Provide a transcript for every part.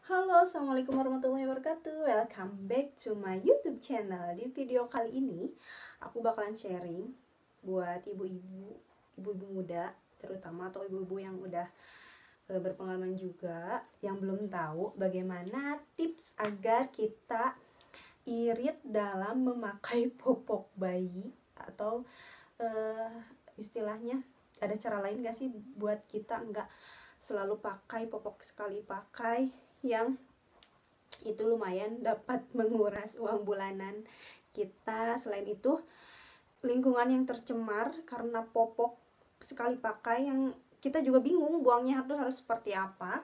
Halo, assalamualaikum warahmatullahi wabarakatuh. Welcome back to my YouTube channel. Di video kali ini, aku bakalan sharing buat ibu-ibu, ibu-ibu muda, terutama atau ibu-ibu yang udah berpengalaman juga, yang belum tahu bagaimana tips agar kita irit dalam memakai popok bayi atau istilahnya ada cara lain gak sih buat kita nggak selalu pakai popok sekali pakai yang itu lumayan dapat menguras uang bulanan kita. Selain itu, lingkungan yang tercemar karena popok sekali pakai yang kita juga bingung buangnya itu harus seperti apa.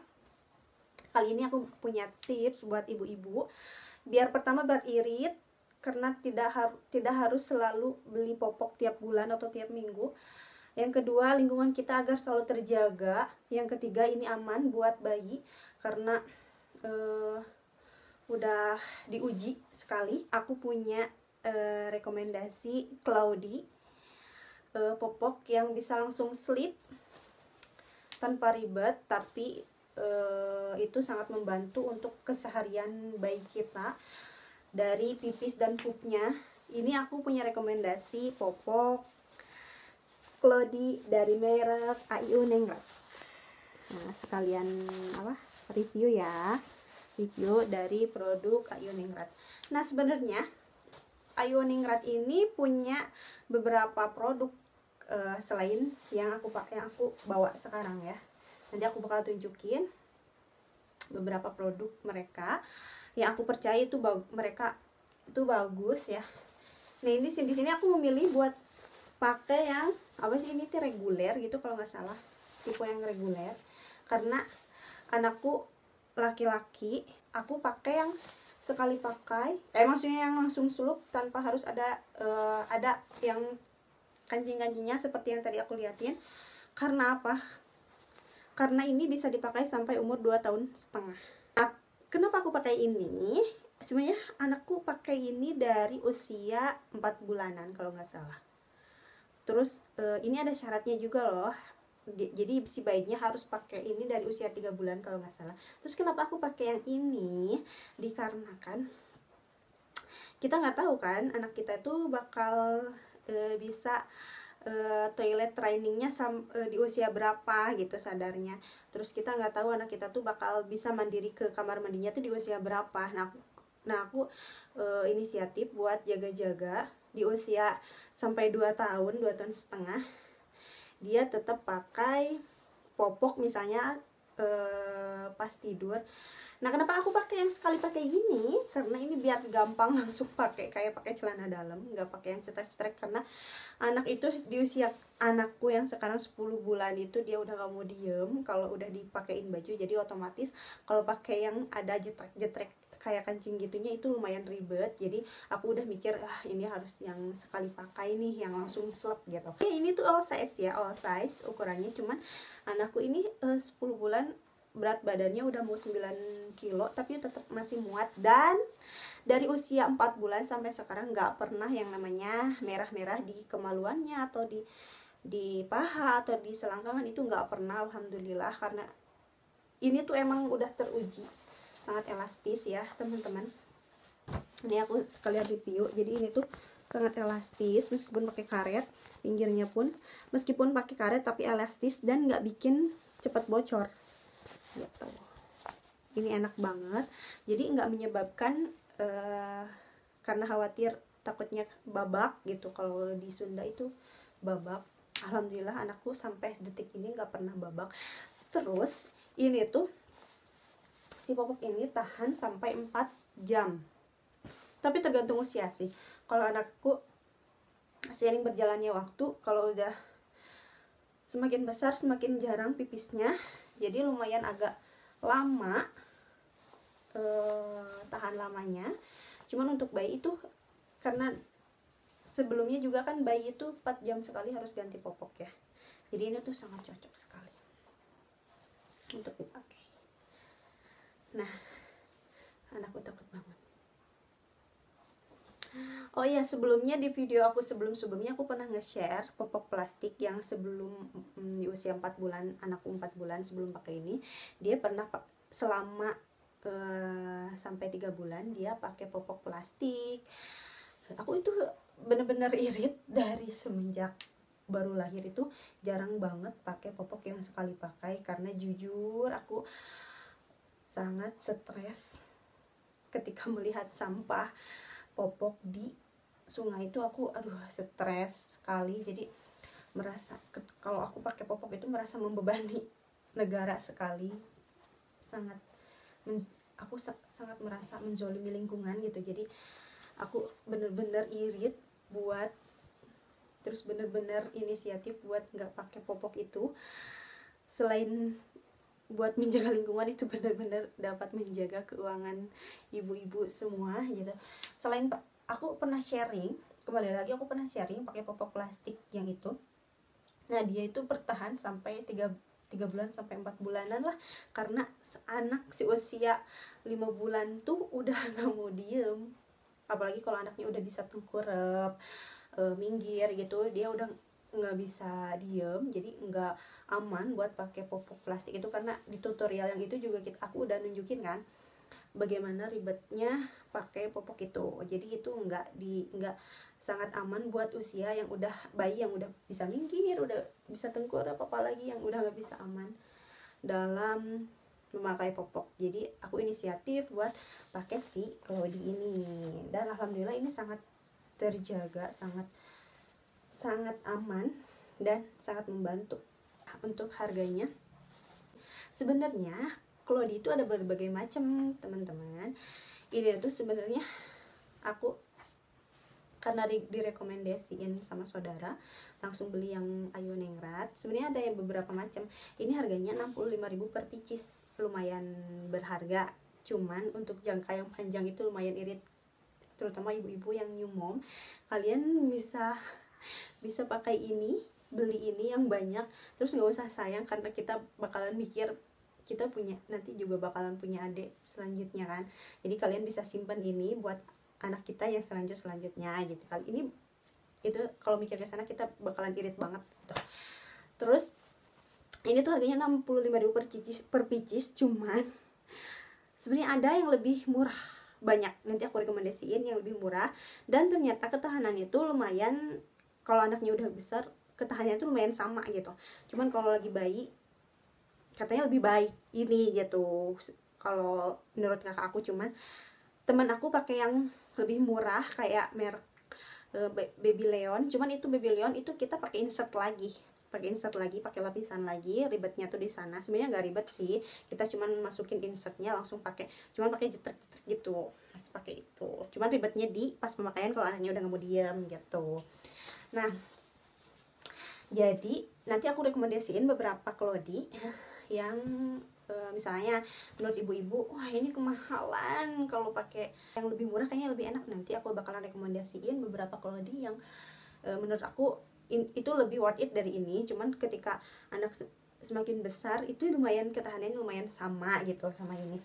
Kali ini aku punya tips buat ibu-ibu biar pertama beririt, karena tidak harus selalu beli popok tiap bulan atau tiap minggu. Yang kedua, lingkungan kita agar selalu terjaga. Yang ketiga, ini aman buat bayi karena udah diuji sekali. Aku punya rekomendasi Cloudy, popok yang bisa langsung sleep tanpa ribet, tapi itu sangat membantu untuk keseharian bayi kita dari pipis dan pupnya. Ini aku punya rekomendasi popok Cloudy dari merek Ayu Ningrat. Nah, sekalian review ya, review dari produk Ayu Ningrat. Nah, sebenarnya Ayu Ningrat ini punya beberapa produk selain yang aku bawa sekarang ya. Nanti aku bakal tunjukin beberapa produk mereka yang aku percaya itu mereka itu bagus ya. Nah, ini di sini aku memilih buat pakai yang ini reguler gitu kalau nggak salah, tipe yang reguler, karena anakku laki-laki. Aku pakai yang sekali pakai, maksudnya yang langsung sulup tanpa harus ada yang kancing-kancingnya seperti yang tadi aku liatin. Karena apa? Karena ini bisa dipakai sampai umur 2,5 tahun. Nah, kenapa aku pakai ini? Sebenarnya anakku pakai ini dari usia 4 bulanan kalau nggak salah. Terus ini ada syaratnya juga loh. Jadi si bayinya harus pakai ini dari usia 3 bulan kalau nggak salah. Terus kenapa aku pakai yang ini? Dikarenakan kita nggak tahu kan anak kita itu bakal bisa toilet trainingnya di usia berapa gitu sadarnya. Terus kita nggak tahu anak kita tuh bakal bisa mandiri ke kamar mandinya tuh di usia berapa. Nah aku inisiatif buat jaga-jaga di usia sampai 2 tahun, 2,5 tahun dia tetap pakai popok misalnya pas tidur. Nah, kenapa aku pakai yang sekali pakai gini? Karena ini biar gampang langsung pakai, kayak pakai celana dalam, nggak pakai yang cetrek-cetrek. Karena anak itu di usia anakku yang sekarang 10 bulan itu dia udah gak mau diem kalau udah dipakein baju. Jadi otomatis kalau pakai yang ada jetrek-jetrek kayak kancing gitunya itu lumayan ribet. Jadi aku udah mikir ini harus yang sekali pakai nih, yang langsung slep gitu. Ini tuh all size ya, all size ukurannya. Cuman anakku ini 10 bulan, berat badannya udah mau 9 kilo tapi tetap masih muat. Dan dari usia 4 bulan sampai sekarang nggak pernah yang namanya merah-merah di kemaluannya atau di paha atau di selangkangan, itu nggak pernah, alhamdulillah. Karena ini tuh emang udah teruji sangat elastis ya teman-teman. Ini aku sekalian review. Jadi ini tuh sangat elastis meskipun pakai karet, pinggirnya pun meskipun pakai karet tapi elastis dan nggak bikin cepat bocor gitu. Ini enak banget, jadi nggak menyebabkan karena khawatir takutnya babak gitu. Kalau di Sunda itu babak, alhamdulillah anakku sampai detik ini nggak pernah babak. Terus ini tuh si popok ini tahan sampai 4 jam. Tapi tergantung usia sih. Kalau anakku seiring berjalannya waktu, kalau udah semakin besar semakin jarang pipisnya, jadi lumayan agak lama tahan lamanya. Cuman untuk bayi itu, karena sebelumnya juga kan bayi itu 4 jam sekali harus ganti popok ya. Jadi ini tuh sangat cocok sekali untuk dipakai. Nah, anakku takut banget. Oh iya, sebelumnya di video aku sebelumnya aku pernah nge-share popok plastik yang sebelum di usia 4 bulan, anakku 4 bulan sebelum pakai ini, dia pernah selama sampai 3 bulan dia pakai popok plastik. Aku itu bener-bener irit dari semenjak baru lahir itu jarang banget pakai popok yang sekali pakai, karena jujur aku sangat stres ketika melihat sampah popok di sungai itu. Aku stres sekali, jadi merasa kalau aku pakai popok itu merasa membebani negara sekali, sangat aku sangat merasa menzolimi lingkungan gitu. Jadi aku bener-bener irit buat terus bener-bener inisiatif buat nggak pakai popok itu. Selain buat menjaga lingkungan, itu benar-benar dapat menjaga keuangan ibu-ibu semua gitu. Selain aku pernah sharing, kembali lagi aku pernah sharing pakai popok plastik yang itu. Nah dia itu bertahan sampai 3 bulan sampai 4 bulanan lah, karena anak usia 5 bulan tuh udah gak mau diem. Apalagi kalau anaknya udah bisa tengkurap, minggir gitu, dia udah nggak bisa diem. Jadi nggak aman buat pakai popok plastik itu, karena di tutorial yang itu juga aku udah nunjukin kan bagaimana ribetnya pakai popok itu. Jadi itu nggak sangat aman buat usia yang udah bayi, yang udah bisa minggir, udah bisa tengkurap, apalagi yang udah nggak bisa aman dalam memakai popok. Jadi aku inisiatif buat pakai si Cloudy ini, dan alhamdulillah ini sangat terjaga, sangat aman dan sangat membantu. Untuk harganya, sebenarnya Cloudy itu ada berbagai macam teman-teman. Ini tuh sebenarnya aku karena direkomendasiin sama saudara, langsung beli yang Ayu Nengrat. Sebenarnya ada yang beberapa macam. Ini harganya 65.000 per pieces, lumayan berharga. Cuman untuk jangka yang panjang itu lumayan irit, terutama ibu-ibu yang new mom. Kalian bisa pakai ini, beli ini yang banyak, terus nggak usah sayang, karena kita bakalan mikir kita nanti juga bakalan punya adik selanjutnya kan. Jadi kalian bisa simpan ini buat anak kita yang selanjutnya gitu. Kali ini itu kalau mikir ke sana kita bakalan irit banget gitu. Terus ini tuh harganya 65.000 per pieces, cuman sebenarnya ada yang lebih murah, banyak. Nanti aku rekomendasiin yang lebih murah, dan ternyata ketahanannya itu lumayan. Kalau anaknya udah besar, ketahanannya itu lumayan sama gitu. Cuman kalau lagi bayi katanya lebih baik ini gitu kalau menurut kakak aku. Cuman teman aku pakai yang lebih murah kayak merek Baby Leon. Cuman itu Baby Leon itu kita pakai insert lagi, pakai lapisan lagi. Ribetnya tuh di sana. Sebenarnya nggak ribet sih, kita cuman masukin insertnya langsung pakai, cuman pakai jetrek-jetrek gitu, masih pakai itu. Cuman ribetnya di pas pemakaian kalau anaknya udah nggak mau diam gitu. Nah, jadi nanti aku rekomendasiin beberapa Cloudy yang misalnya menurut ibu-ibu, wah ini kemahalan, kalau pakai yang lebih murah kayaknya lebih enak. Nanti aku bakalan rekomendasiin beberapa Cloudy yang menurut aku itu lebih worth it dari ini. Cuman ketika anak semakin besar itu lumayan ketahanannya lumayan sama gitu sama ini.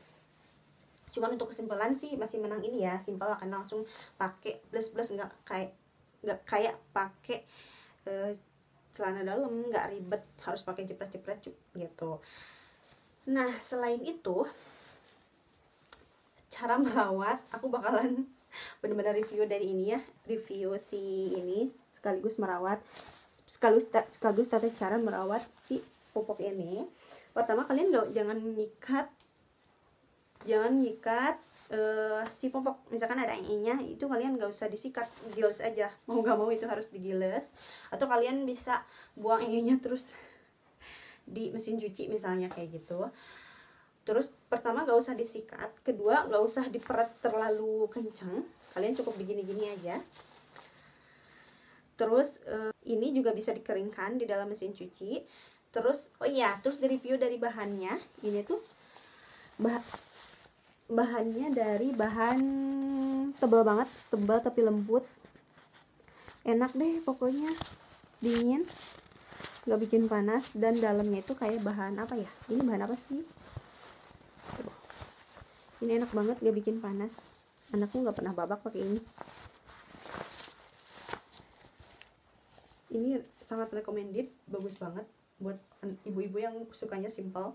Cuman untuk kesimpulan sih masih menang ini ya, simpel, akan langsung pakai plus nggak kayak pakai celana dalam, nggak ribet harus pakai jepret-jepret gitu. Nah selain itu, cara merawat, aku bakalan benar-benar review dari ini ya, review si ini sekaligus merawat, sekaligus tata cara merawat si popok ini. Pertama, kalian jangan nyikat si popok. Misalkan ada nya itu kalian nggak usah disikat, giles aja, mau gak mau itu harus digiles. Atau kalian bisa buang nya terus di mesin cuci misalnya kayak gitu. Terus pertama nggak usah disikat, kedua nggak usah diperet terlalu kencang, kalian cukup begini-gini aja. Terus ini juga bisa dikeringkan di dalam mesin cuci. Terus terus di-review dari bahannya. Ini tuh bahannya dari bahan tebal banget, tebal tapi lembut, enak deh pokoknya, dingin, nggak bikin panas. Dan dalamnya itu kayak bahan apa ya, ini bahan apa sih, ini enak banget, nggak bikin panas. Anakku nggak pernah babak pakai ini. Ini sangat recommended, bagus banget buat ibu-ibu yang sukanya simple.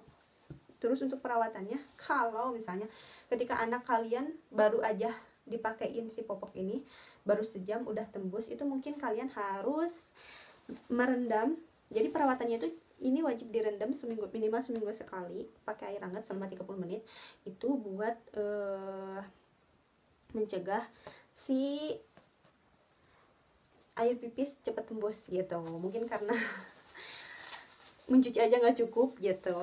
Terus untuk perawatannya, kalau misalnya ketika anak kalian baru aja dipakein si popok ini, baru sejam udah tembus, itu mungkin kalian harus merendam. Jadi perawatannya itu ini wajib direndam seminggu, minimal seminggu sekali pakai air hangat selama 30 menit. Itu buat mencegah si air pipis cepat tembus gitu. Mungkin karena mencuci aja nggak cukup gitu.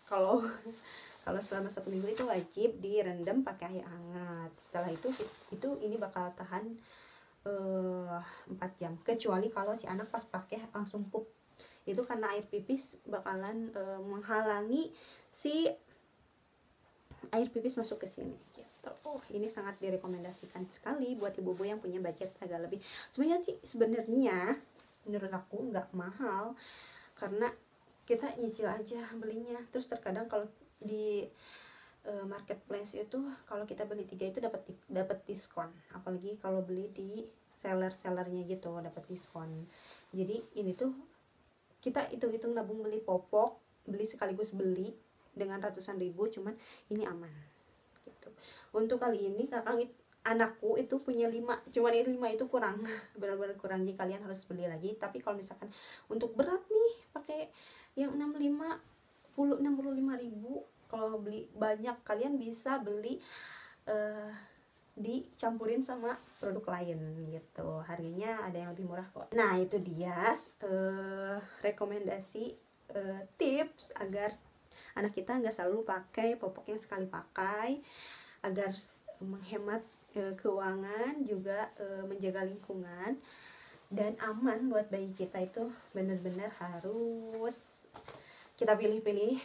Kalau selama 1 minggu itu wajib direndam pakai air hangat. Setelah itu ini bakal tahan 4 jam. Kecuali kalau si anak pas pakai langsung pup, itu karena air pipis bakalan menghalangi si air pipis masuk ke sini gitu. Ini sangat direkomendasikan sekali buat ibu-ibu yang punya budget agak lebih. Sebenarnya menurut aku nggak mahal, karena kita nyicil aja belinya. Terus terkadang kalau di marketplace itu kalau kita beli 3 itu dapat diskon, apalagi kalau beli di sellernya gitu dapat diskon. Jadi ini tuh kita hitung-hitung nabung beli popok, beli sekaligus beli dengan ratusan ribu, cuman ini aman gitu. Untuk kali ini anakku itu punya 5, cuman ini 5 itu kurang, benar-benar kurang. Jadi kalian harus beli lagi. Tapi kalau misalkan untuk berat nih pakai yang 65 ribu, kalau beli banyak kalian bisa beli dicampurin sama produk lain gitu, harganya ada yang lebih murah kok. Nah itu dia rekomendasi tips agar anak kita nggak selalu pakai popok yang sekali pakai, agar menghemat keuangan, juga menjaga lingkungan dan aman buat bayi kita. Itu benar-benar harus kita pilih-pilih.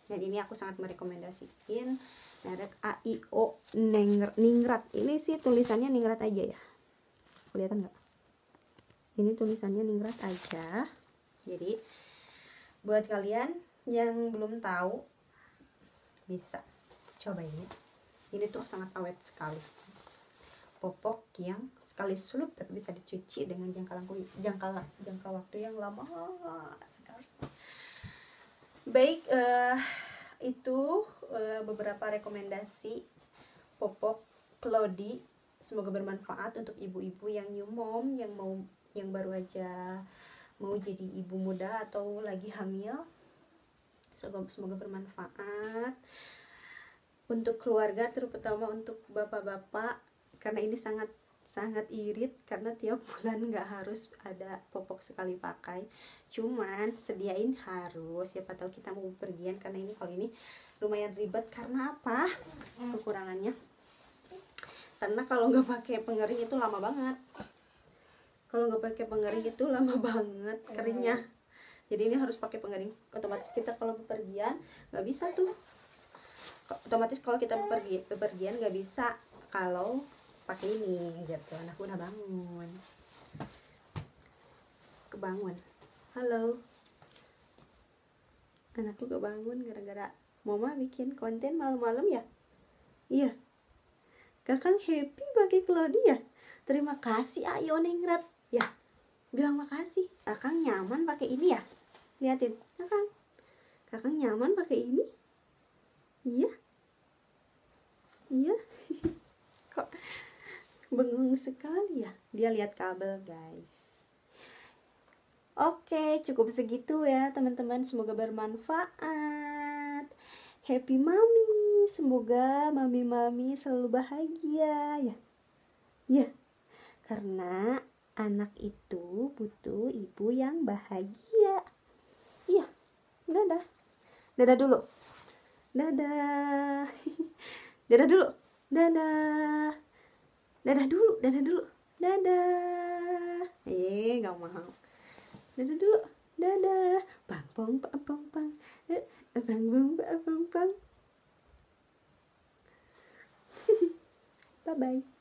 Dan ini aku sangat merekomendasikan merek AIO Ningrat. Ini sih tulisannya Ningrat aja ya, kelihatan nggak? Ini tulisannya Ningrat aja. Jadi buat kalian yang belum tahu bisa coba ini tuh sangat awet sekali. Popok yang sekali sulut tapi bisa dicuci dengan jangka waktu yang lama sekali. Baik, itu beberapa rekomendasi popok Cloudy. Semoga bermanfaat untuk ibu-ibu yang new mom, yang baru aja mau jadi ibu muda atau lagi hamil. Semoga bermanfaat untuk keluarga, terutama untuk bapak-bapak, karena ini sangat irit, karena tiap bulan nggak harus ada popok sekali pakai, cuman sediain harus, siapa tahu kita mau pergian. Karena kalau ini lumayan ribet. Karena apa kekurangannya? Karena kalau nggak pakai pengering itu lama banget. Keringnya. Jadi ini harus pakai pengering. Otomatis kita kalau bepergian nggak bisa tuh. Otomatis kalau kita bepergian nggak bisa kalau pakai ini gitu. Anakku udah kebangun. Halo, anakku kebangun gara-gara mama bikin konten malam-malam ya. Iya, kakang happy pakai Cloudy ya. Terima kasih AIO Ningrat ya, bilang makasih. Kakang nyaman pakai ini ya. Liatin kakang nyaman pakai ini. Iya kok bengong sekali ya, dia lihat kabel guys. Oke, cukup segitu ya teman-teman, semoga bermanfaat. Happy mami, semoga mami selalu bahagia ya. Ya, karena anak itu butuh ibu yang bahagia. Iya, dadah dulu. Dadah dulu. Gak mau. Dadah dulu. Dadah. Bang. Bang. Bye bye.